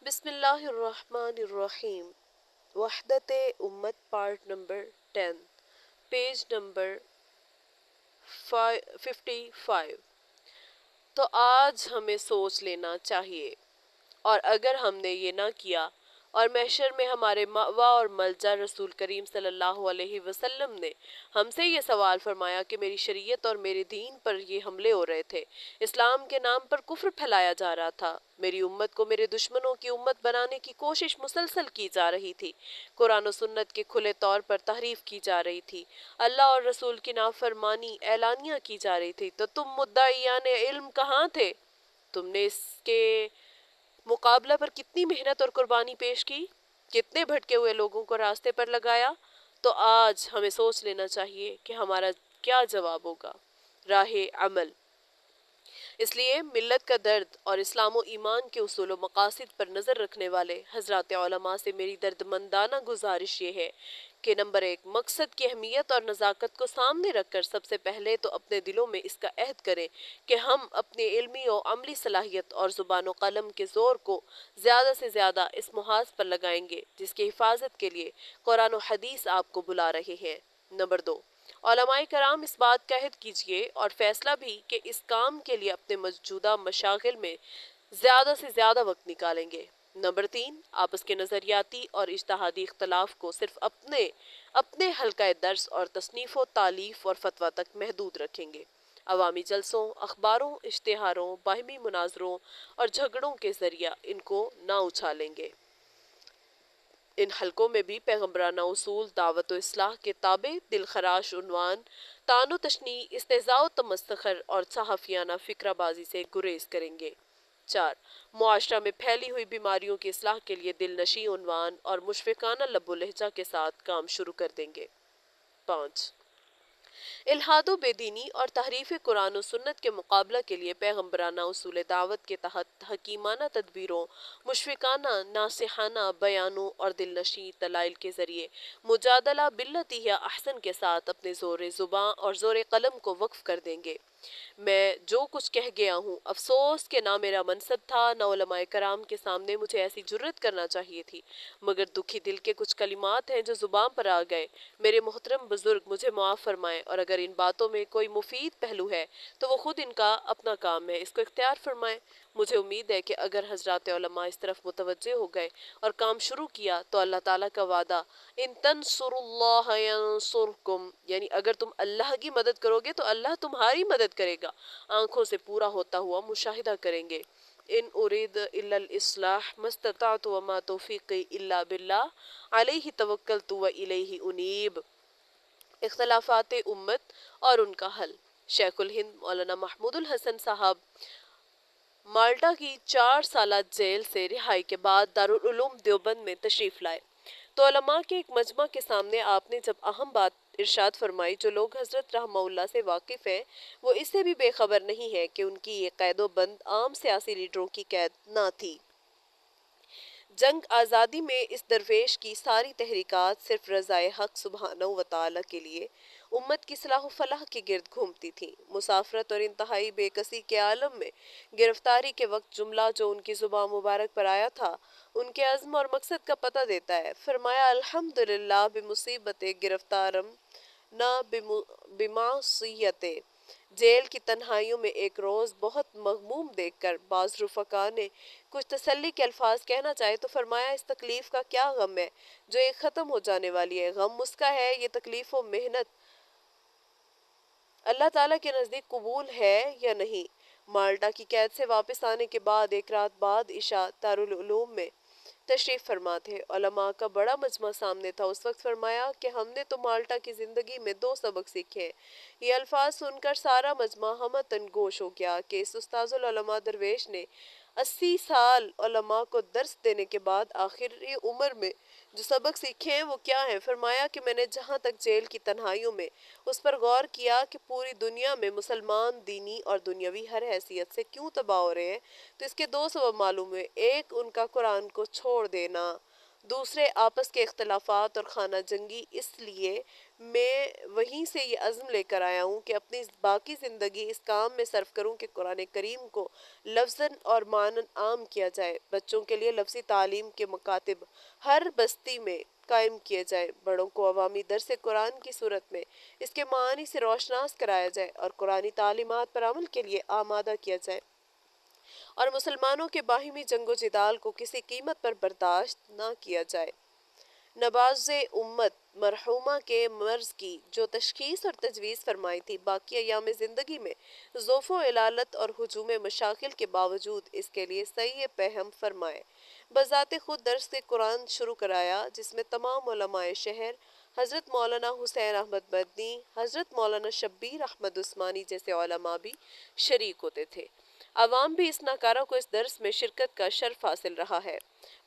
بسم اللہ الرحمن الرحیم۔ وحدت امت پارٹ نمبر 10، پیج نمبر 55۔ تو آج ہمیں سوچ لینا چاہیے، اور اگر ہم نے یہ نہ کیا اور محشر میں ہمارے مأویٰ اور ملجا رسول کریم صلی اللہ علیہ وسلم نے ہم سے یہ سوال فرمایا کہ میری شریعت اور میرے دین پر یہ حملے ہو رہے تھے، اسلام کے نام پر کفر پھیلایا جا رہا تھا، میری امت کو میرے دشمنوں کی امت بنانے کی کوشش مسلسل کی جا رہی تھی، قرآن و سنت کے کھلے طور پر تحریف کی جا رہی تھی، اللہ اور رسول کی نافرمانی اعلانیہ کی جا رہی تھی، تو تم مدعیان علم کہاں تھے؟ تم نے اس کے مقابلہ پر کتنی محنت اور قربانی پیش کی، کتنے بھٹکے ہوئے لوگوں کو راستے پر لگایا؟ تو آج ہمیں سوچ لینا چاہیے کہ ہمارا کیا جواب ہوگا۔ راہ عمل۔ اس لیے ملت کا درد اور اسلام و ایمان کے اصول و مقاصد پر نظر رکھنے والے حضرات علماء سے میری دردمندانہ گزارش یہ ہے کہ نمبر 1، مقصد کی اہمیت اور نزاکت کو سامنے رکھ کر سب سے پہلے تو اپنے دلوں میں اس کا عہد کریں کہ ہم اپنی علمی و عملی صلاحیت اور زبان و قلم کے زور کو زیادہ سے زیادہ اس محاذ پر لگائیں گے جس کی حفاظت کے لیے قرآن و حدیث آپ کو بلا رہے ہیں۔ نمبر 2، علماء کرام اس بات کا عہد کیجئے اور فیصلہ بھی کہ اس کام کے لیے اپنے موجودہ مشاغل میں زیادہ سے زیادہ وقت نکالیں گے۔ نمبر 3، آپس کے نظریاتی اور اجتہادی اختلاف کو صرف اپنے حلقہ درس اور تصنیف و تالیف اور فتویٰ تک محدود رکھیں گے۔ عوامی جلسوں، اخباروں، اشتہاروں، باہمی مناظروں اور جھگڑوں کے ذریعہ ان کو نہ اچھالیں گے۔ ان حلقوں میں بھی پیغمبرانہ اصول، دعوت و اصلاح کے تابع دل خراش عنوان، طعن و تشنیع، استہزاء و تمسخر اور صحافیانہ فکرہ بازی سے گریز کریں گے۔ 4، معاشرہ میں پھیلی ہوئی بیماریوں کی اصلاح کے لیے دل نشیں عنوان اور مشفقانہ لب و لہجہ کے ساتھ کام شروع کر دیں گے۔ 5، الحاد و بے دینی اور تحریف قرآن و سنت کے مقابلہ کے لیے پیغمبرانہ اصول دعوت کے تحت حکیمانہ تدبیروں، مشفقانہ ناصحانہ بیانوں اور دل نشیں دلائل کے ذریعے مجادلہ باللتی ہی احسن کے ساتھ اپنے زور زباں اور زور قلم کو وقف کر دیں گے۔ میں جو کچھ کہہ گیا ہوں، افسوس کہ نہ میرا منصب تھا، نہ علماء کرام کے سامنے مجھے ایسی جرت کرنا چاہیے تھی، مگر دکھی دل کے کچھ کلمات ہیں جو زباں پر آ گئے۔ میرے محترم بزرگ مجھے معاف فرمائیں، اور اگر ان باتوں میں کوئی مفید پہلو ہے تو وہ خود ان کا اپنا کام ہے، اس کو اختیار فرمائیں۔ مجھے امید ہے کہ اگر حضرات علماء اس طرف متوجہ ہو گئے اور کام شروع کیا تو اللہ تعالیٰ کا وعدہ ان تنصروا اللہ ینصرکم، یعنی اگر تم اللہ کی مدد کرو گے تو اللہ تمہاری مدد کرے گا، آنکھوں سے پورا ہوتا ہوا مشاہدہ کریں گے۔ ان اريد الا الاصلاح ما استطعت وما توفیقی الا باللہ علیہ توکلت والیہ انیب۔ اختلافات امت اور ان کا حل۔ شیخ الہند مولانا محمود الحسن صاحب مالٹا کی 4 سالہ جیل سے رہائی کے بعد دارالعلوم دیوبند میں تشریف لائے تو علماء کے ایک مجمع کے سامنے آپ نے جب اہم بات ارشاد فرمائی، جو لوگ حضرت رحمہ اللہ سے واقف ہیں وہ اس سے بھی بے خبر نہیں ہے کہ ان کی یہ قید و بند عام سیاسی لیڈروں کی قید نہ تھی۔ جنگ آزادی میں اس درویش کی ساری تحریکات صرف رضائے حق سبحانہ و تعالیٰ کے لیے امت کی صلاح و فلاح کے گرد گھومتی تھیں۔ مسافرت اور انتہائی بے کسی کے عالم میں گرفتاری کے وقت جملہ جو ان کی زبان مبارک پر آیا تھا ان کے عزم اور مقصد کا پتہ دیتا ہے۔ فرمایا الحمدللہ بمصیبت گرفتارم نہ بمعصیت۔ جیل کی تنہائیوں میں ایک روز بہت مغموم دیکھ کر بعض رفقا نے کچھ تسلی کے الفاظ کہنا چاہے تو فرمایا اس تکلیف کا کیا غم ہے جو ایک ختم ہو جانے والی ہے، غم اس کا ہے یہ تکلیف و محنت اللہ تعالیٰ کے نزدیک قبول ہے یا نہیں۔ مالٹا کی قید سے واپس آنے کے بعد ایک رات بعد عشاء دارالعلوم میں تشریف فرما تھے، علماء کا بڑا مجمع سامنے تھا۔ اس وقت فرمایا کہ ہم نے تو مالٹا کی زندگی میں 2 سبق سیکھے ہیں۔ یہ الفاظ سن کر سارا مجمع ہمتن گوش ہو گیا کہ اس استاذ العلماء درویش نے 80 سال علماء کو درس دینے کے بعد آخری عمر میں جو سبق سیکھے ہیں وہ کیا ہیں؟ فرمایا کہ میں نے جہاں تک جیل کی تنہائیوں میں اس پر غور کیا کہ پوری دنیا میں مسلمان دینی اور دنیاوی ہر حیثیت سے کیوں تباہ ہو رہے ہیں تو اس کے 2 سبب معلوم ہوئے۔ ایک، ان کا قرآن کو چھوڑ دینا، دوسرے آپس کے اختلافات اور خانہ جنگی، اس لیے میں وہیں سے یہ عزم لے کر آیا ہوں کہ اپنی باقی زندگی اس کام میں صرف کروں کہ قرآن کریم کو لفظاً اور معناً عام کیا جائے، بچوں کے لیے لفظی تعلیم کے مکاتب ہر بستی میں قائم کیے جائے، بڑوں کو عوامی درس قرآن کی صورت میں اس کے معانی سے روشناس کرایا جائے اور قرآنی تعلیمات پر عمل کے لیے آمادہ کیا جائے، اور مسلمانوں کے باہمی جنگ و جدال کو کسی قیمت پر برداشت نہ کیا جائے۔ نباز امت مرحومہ کے مرض کی جو تشخیص اور تجویز فرمائی تھی، باقی ایام زندگی میں ضعف و علالت اور ہجوم مشاکل کے باوجود اس کے لیے صحیح فہم فرمائے، بذات خود درس قرآن شروع کرایا، جس میں تمام علماء شہر، حضرت مولانا حسین احمد مدنی، حضرت مولانا شبیر احمد عثمانی جیسے علماء بھی شریک ہوتے تھے۔ عوام بھی اس ناکارہ کو اس درس میں شرکت کا شرف حاصل رہا ہے،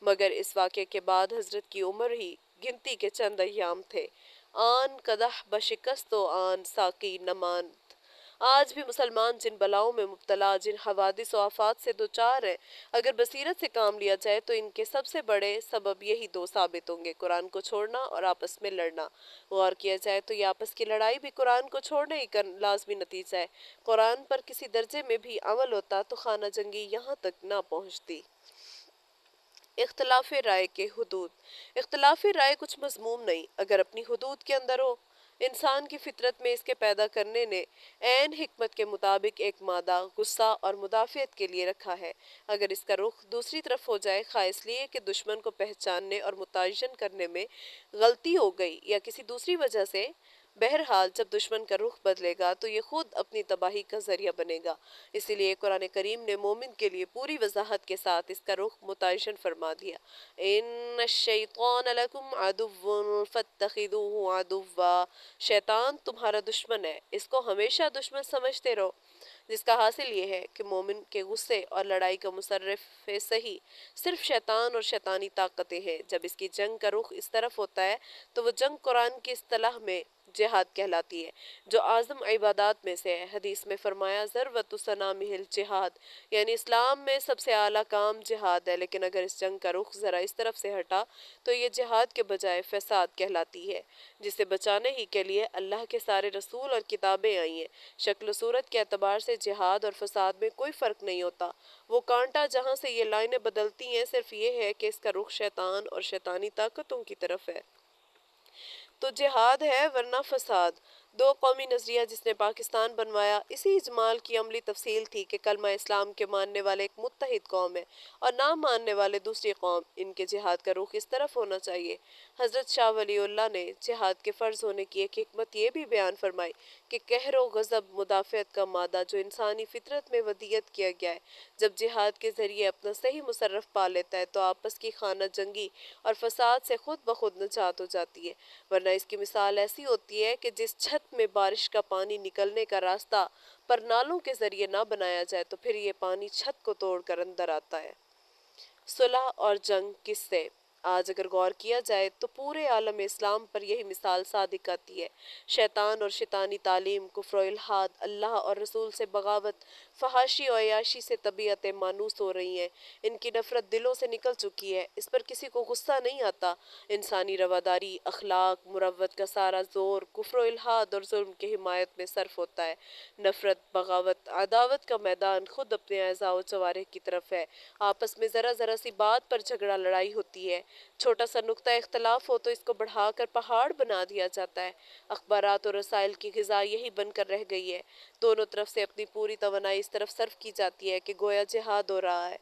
مگر اس واقعے کے بعد حضرت کی عمر ہی گنتی کے چند ایام تھے۔ آن قدح بشکست و آن ساقی نماند۔ آج بھی مسلمان جن بلاؤں میں مبتلا، جن حوادث و آفات سے دوچار ہیں، اگر بصیرت سے کام لیا جائے تو ان کے سب سے بڑے سبب یہی دو ثابت ہوں گے: قرآن کو چھوڑنا اور آپس میں لڑنا۔ غور کیا جائے تو یہ آپس کی لڑائی بھی قرآن کو چھوڑنے ہی کا لازمی نتیجہ ہے۔ قرآن پر کسی درجے میں بھی عمل ہوتا تو خانہ جنگی یہاں تک نہ پہنچتی۔ اختلاف رائے کے حدود۔ اختلاف رائے کچھ مذموم نہیں، اگر اپنی حدود کے اندر ہو۔ انسان کی فطرت میں اس کے پیدا کرنے نے عین حکمت کے مطابق ایک مادہ غصہ اور مدافعت کے لیے رکھا ہے، اگر اس کا رخ دوسری طرف ہو جائے، خواہ اس لیے کہ دشمن کو پہچاننے اور متعین کرنے میں غلطی ہو گئی یا کسی دوسری وجہ سے، بہرحال جب دشمن کا رخ بدلے گا تو یہ خود اپنی تباہی کا ذریعہ بنے گا۔ اسی لیے قرآن کریم نے مومن کے لیے پوری وضاحت کے ساتھ اس کا رخ متعین فرما دیا: ان الشیطان لکم عدو فاتخذوہ عدوا۔ شیطان تمہارا دشمن ہے، اس کو ہمیشہ دشمن سمجھتے رہو، جس کا حاصل یہ ہے کہ مومن کے غصے اور لڑائی کا مصرف صحیح صرف شیطان اور شیطانی طاقتیں ہیں۔ جب اس کی جنگ کا رخ اس طرف ہوتا ہے تو وہ جنگ قرآن کی اصطلاح میں جہاد کہلاتی ہے، جو اعظم عبادات میں سے ہے۔ حدیث میں فرمایا: ذروۃ سنامہ الجہاد، یعنی اسلام میں سب سے اعلیٰ کام جہاد ہے، لیکن اگر اس جنگ کا رخ ذرا اس طرف سے ہٹا تو یہ جہاد کے بجائے فساد کہلاتی ہے، جسے بچانے ہی کے لیے اللہ کے سارے رسول اور کتابیں آئی ہیں۔ شکل و صورت کے اعتبار سے جہاد اور فساد میں کوئی فرق نہیں ہوتا، وہ کانٹا جہاں سے یہ لائنیں بدلتی ہیں صرف یہ ہے کہ اس کا رخ شیطان اور شیطانی طاقتوں کی طرف ہے۔ تو جہاد ہے ورنہ فساد۔ دو قومی نظریہ جس نے پاکستان بنوایا، اسی اجمال کی عملی تفصیل تھی کہ کلمہ اسلام کے ماننے والے ایک متحد قوم ہے اور نہ ماننے والے دوسری قوم، ان کے جہاد کا رخ اس طرف ہونا چاہیے۔ حضرت شاہ ولی اللہ نے جہاد کے فرض ہونے کی ایک حکمت یہ بھی بیان فرمائی کہ قہر و غضب مدافعت کا مادہ جو انسانی فطرت میں ودیت کیا گیا ہے، جب جہاد کے ذریعے اپنا صحیح مصرف پا لیتا ہے تو آپس کی خانہ جنگی اور فساد سے خود بخود نجات ہو جاتی ہے، ورنہ اس کی مثال ایسی ہوتی ہے کہ جس چھت میں بارش کا پانی نکلنے کا راستہ پر نالوں کے ذریعے نہ بنایا جائے تو پھر یہ پانی چھت کو توڑ کر اندر آتا ہے۔ صلح اور جنگ کس سے؟ آج اگر غور کیا جائے تو پورے عالم اسلام پر یہی مثال صادق آتی ہے۔ شیطان اور شیطانی تعلیم، کفر و الحاد، اللہ اور رسول سے بغاوت، فحاشی و عیاشی سے طبیعتیں مانوس ہو رہی ہیں، ان کی نفرت دلوں سے نکل چکی ہے، اس پر کسی کو غصہ نہیں آتا۔ انسانی رواداری، اخلاق، مروت کا سارا زور کفر و الحاد اور ظلم کی حمایت میں صرف ہوتا ہے۔ نفرت، بغاوت، عداوت کا میدان خود اپنے اعضاء و جوارح کی طرف ہے۔ آپس میں ذرا ذرا سی بات پر جھگڑا لڑائی ہوتی ہے، چھوٹا سا نقطہ اختلاف ہو تو اس کو بڑھا کر پہاڑ بنا دیا جاتا ہے۔ اخبارات اور رسائل کی غذا یہی بن کر رہ گئی ہے، دونوں طرف سے اپنی پوری توانائی اس طرف صرف کی جاتی ہے کہ گویا جہاد ہو رہا ہے،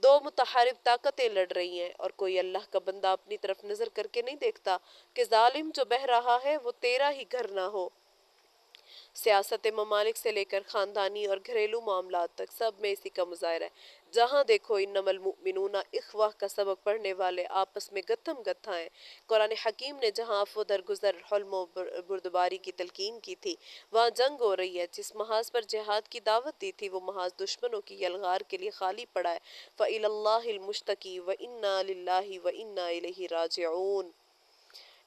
دو متحارب طاقتیں لڑ رہی ہیں، اور کوئی اللہ کا بندہ اپنی طرف نظر کر کے نہیں دیکھتا کہ ظالم جو بہہ رہا ہے وہ تیرا ہی گھر نہ ہو۔ سیاست ممالک سے لے کر خاندانی اور گھریلو معاملات تک سب میں اسی کا مظاہرہ ہے۔ جہاں دیکھو انما المؤمنون اخوہ کا سبق پڑھنے والے آپس میں گتھم گتھا ہیں۔ قرآن حکیم نے جہاں عفو درگزر، حلم و بردباری کی تلقین کی تھی، وہاں جنگ ہو رہی ہے۔ جس محاذ پر جہاد کی دعوت دی تھی وہ محاذ دشمنوں کی یلغار کے لیے خالی پڑا ہے۔ فَإِلَى اللَّهِ الْمُشْتَكِي وَإِنَّا لِلَّهِ وَإِنَّا إِلَيْهِ رَاجِعُونَ۔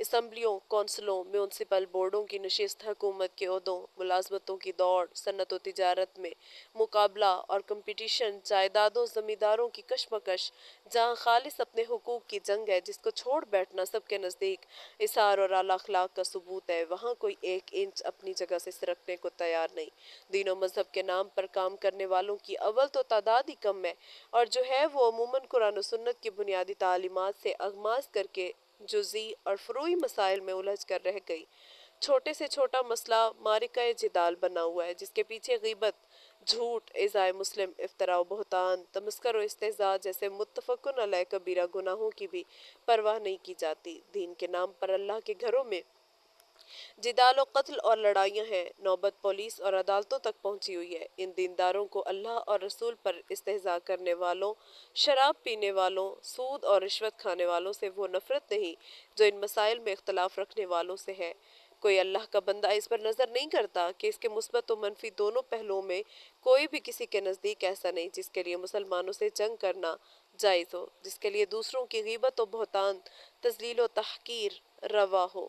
اسمبلیوں، کونسلوں، میونسپل بورڈوں کی نشست، حکومت کے عہدوں، ملازمتوں کی دوڑ، صنعت و تجارت میں مقابلہ اور کمپٹیشن، جائیدادوں، زمینداروں کی کشمکش، جہاں خالص اپنے حقوق کی جنگ ہے جس کو چھوڑ بیٹھنا سب کے نزدیک اثار اور اعلیٰ اخلاق کا ثبوت ہے، وہاں کوئی ایک انچ اپنی جگہ سے سرکنے کو تیار نہیں۔ دین و مذہب کے نام پر کام کرنے والوں کی اول تو تعداد ہی کم ہے، اور جو ہے وہ عموماً قرآن و سنت کی بنیادی تعلیمات سے اغماض کر کے جزئی اور فروعی مسائل میں الجھ کر رہ گئی۔ چھوٹے سے چھوٹا مسئلہ معرکہ جدال بنا ہوا ہے جس کے پیچھے غیبت، جھوٹ، ایذائے مسلم، افتراء و بہتان، تمسخر و استہزاء جیسے متفقن علیہ کبیرہ گناہوں کی بھی پرواہ نہیں کی جاتی۔ دین کے نام پر اللہ کے گھروں میں جدال و قتل اور لڑائیاں ہیں، نوبت پولیس اور عدالتوں تک پہنچی ہوئی ہے۔ ان دینداروں کو اللہ اور رسول پر استہزاء کرنے والوں، شراب پینے والوں، سود اور رشوت کھانے والوں سے وہ نفرت نہیں جو ان مسائل میں اختلاف رکھنے والوں سے ہے۔ کوئی اللہ کا بندہ اس پر نظر نہیں کرتا کہ اس کے مثبت و منفی دونوں پہلوؤں میں کوئی بھی کسی کے نزدیک ایسا نہیں جس کے لیے مسلمانوں سے جنگ کرنا جائز ہو، جس کے لیے دوسروں کی غیبت و بہتان، تذلیل و تحقیر روا ہو۔